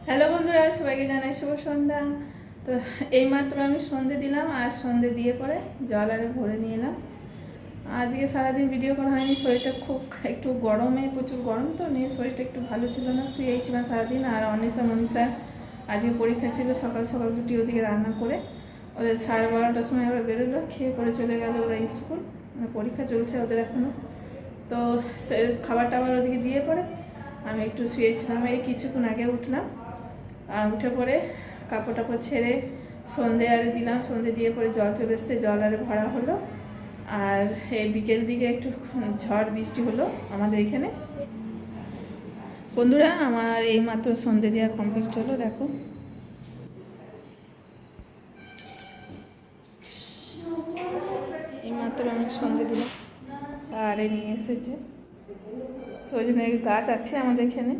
Hello বন্ধুরা, সবাইকে জানাই শুভ সন্ধ্যা। তো এইমাত্র আমি সন্ধে দিলাম, আর সন্ধে দিয়ে পরে জল আরে ভরে নিয়ে এলাম। আজকে সারাদিন ভিডিও করা হয়নি, শরীরটা খুব একটু গরমে, প্রচুর গরম তো নিয়ে শরীরটা একটু ভালো ছিল না, শুয়েই ছিলাম সারাদিন। আর মনীষার আজকে পরীক্ষা ছিল, সকাল সকাল দুটি ওদিকে রান্না করে ওদের 12:30টার সময় ওরা বেরোলো, খেয়ে পরে চলে গেল ওরা স্কুল। পরীক্ষা চলছে ওদের এখনও। তো সে খাবার টাবার ওদিকে দিয়ে পরে আমি একটু শুয়েছিলাম, এই কিছুক্ষণ আগে উঠলাম। আর উঠে পরে কাপড় টাপড় ছেড়ে সন্ধে আরে দিলাম, সন্ধে দিয়ে পরে জল চলে এসছে, জল আরে ভরা হলো। আর এই বিকেল দিকে একটু ঝড় বৃষ্টি হলো আমাদের এখানে। বন্ধুরা, আমার এই মাত্র সন্ধে দেওয়া কমপ্লিট হলো, দেখো। এই মাত্র আমি সন্ধে দিলাম, আরে নিয়ে এসেছে সজনের গাছ আছে আমাদের এখানে।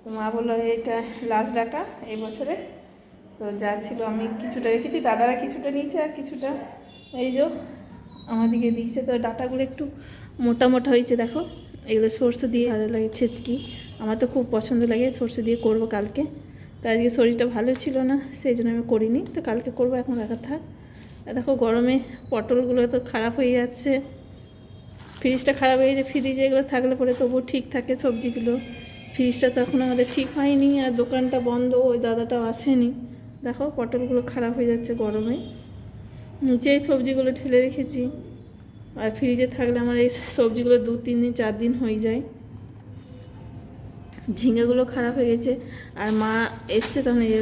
তো মা বললো এটা লাস্ট ডাটা এই বছরে, তো যা ছিল আমি কিছুটা রেখেছি, দাদারা কিছুটা নিয়েছে আর কিছুটা এই যে আমাদেরকে দিয়েছে। তো ডাটাগুলো একটু মোটা মোটা হয়েছে, দেখো। এগুলো সরষে দিয়ে ভালো লাগে, ছেচকি আমার তো খুব পছন্দ লাগে, সরষে দিয়ে করবো কালকে। তো আজকে শরীরটা ভালো ছিল না, সেই জন্য আমি করিনি, তো কালকে করবো, এখন রাখা থাক। দেখো গরমে পটলগুলো তো খারাপ হয়ে যাচ্ছে, ফ্রিজটা খারাপ হয়ে গেছে। ফ্রিজে এগুলো থাকলে পরে তবুও ঠিক থাকে সবজিগুলো, ফ্রিজটা তো এখন আমাদের ঠিক হয়নি, আর দোকানটা বন্ধ, ওই দাদাটাও আসেনি। দেখো পটলগুলো খারাপ হয়ে যাচ্ছে গরমে, নিচে এই সবজিগুলো ঠেলে রেখেছি। আর ফ্রিজে থাকলে আমার এই সবজিগুলো 2-3 দিন 4 দিন হয়ে যায়। ঝিঙেগুলো খারাপ হয়ে গেছে। আর মা এসছে তখন এই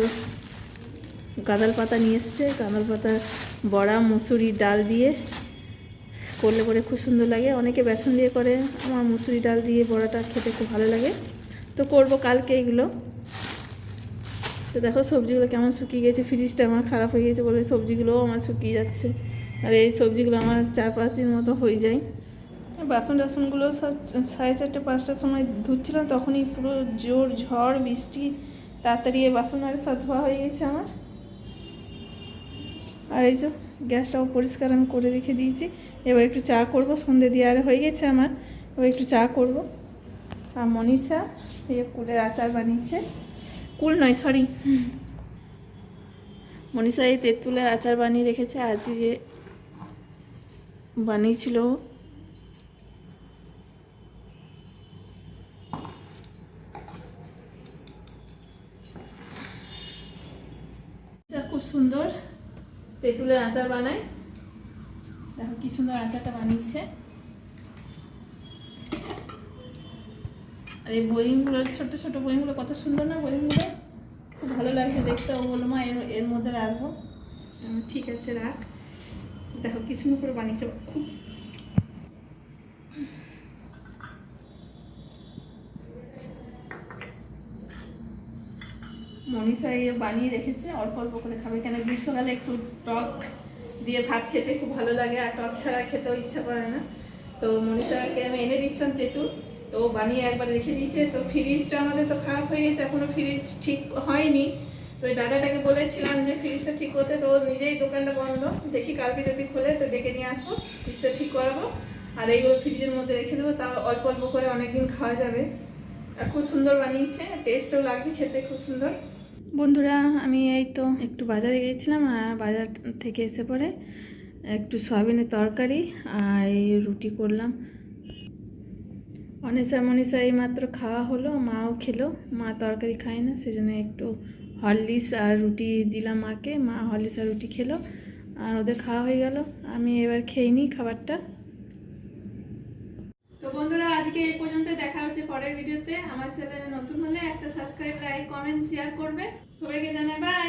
গাঁদাল পাতা নিয়ে এসছে, গাঁদাল পাতা বড়া মুসুরি ডাল দিয়ে করলে পরে খুব সুন্দর লাগে। অনেকে বেসন দিয়ে করে, আমার মুসুরি ডাল দিয়ে বড়াটা খেতে খুব ভালো লাগে, তো করব কালকে এগুলো। তো দেখো সবজিগুলো কেমন শুকিয়ে গেছে, ফ্রিজটা আমার খারাপ হয়ে গেছে বলে সবজিগুলোও আমার শুকিয়ে যাচ্ছে। আর এই সবজিগুলো আমার 4-5 দিন মতো হয়ে যায়। বাসন টাসনগুলো সব 4:30-5টার সময় ধুচ্ছিলাম, তখনই পুরো জোর ঝড় বৃষ্টি, তাড়াতাড়ি এই বাসন আর সব ধোয়া হয়ে গেছে আমার। আর এই যে গ্যাসটাও পরিষ্কার আমি করে রেখে দিয়েছি। এবার একটু চা করব, সন্ধে দিয়ে আর হয়ে গেছে আমার, এবার একটু চা করব। আর মনীষা এই কুলের আচার বানিয়েছে, কুল নয় সরি, মনীষা এই তেঁতুলের আচার বানিয়ে রেখেছে, আজ যে বানিয়েছিল। খুব সুন্দর তেঁতুলের আচার বানায়, দেখো কি সুন্দর আচারটা বানিয়েছে। আর এই বইগুলো, ছোট ছোট বইগুলো কত সুন্দর না, বইগুলো খুব ভালো লাগছে দেখতে। ও বললো মা এর মধ্যে রাখবো, ঠিক আছে রাখ। দেখো কি সুন্দর করে বানিয়েছে, খুব মনীষা এই বানিয়ে রেখেছে, অল্প অল্প করে খাবে, কেন গ্রীষ্মকালে একটু টক দিয়ে ভাত খেতে খুব ভালো লাগে, আর টক ছাড়া খেতেও ইচ্ছা করে না। তো মনীষাকে আমি এনে দিয়েছিলাম তেঁতুল, তো বানিয়ে একবার রেখে দিয়েছে। তো ফ্রিজটা আমাদের তো খারাপ হয়ে গেছে, এখনও ফ্রিজ ঠিক হয়নি। তো ওই দাদাটাকে বলেছিলাম যে ফ্রিজটা ঠিক করতে, তো নিজেই দোকানটা বন্ধ, দেখি কালকে যদি খোলে তো ডেকে নিয়ে আসবো, ফ্রিজটা ঠিক করাবো। আর এইগুলো ফ্রিজের মধ্যে রেখে দেবো, তাও অল্প অল্প করে অনেকদিন খাওয়া যাবে। আর খুব সুন্দর বানিয়েছে, টেস্টও লাগছে খেতে খুব সুন্দর। বন্ধুরা, আমি এই তো একটু বাজারে গিয়েছিলাম, আর বাজার থেকে এসে পরে একটু সয়াবিনের তরকারি আর এই রুটি করলাম। মনীষা এই মাত্র খাওয়া হলো, মাও খেলো, মা তরকারি খায় না, সেজন্য একটু হরলিক্স আর রুটি দিলাম মাকে, মা হরলিক্স আর রুটি খেলো, আর ওদের খাওয়া হয়ে গেল। আমি এবার খেয়ে নিই খাবারটা। তো বন্ধুরা, আজকে এই পর্যন্ত, দেখা হচ্ছে পরের ভিডিওতে। আমার চ্যানেলে নতুন হলে একটা সাবস্ক্রাইব, লাইক, কমেন্ট, শেয়ার করবে। সবাইকে জানাই বাই।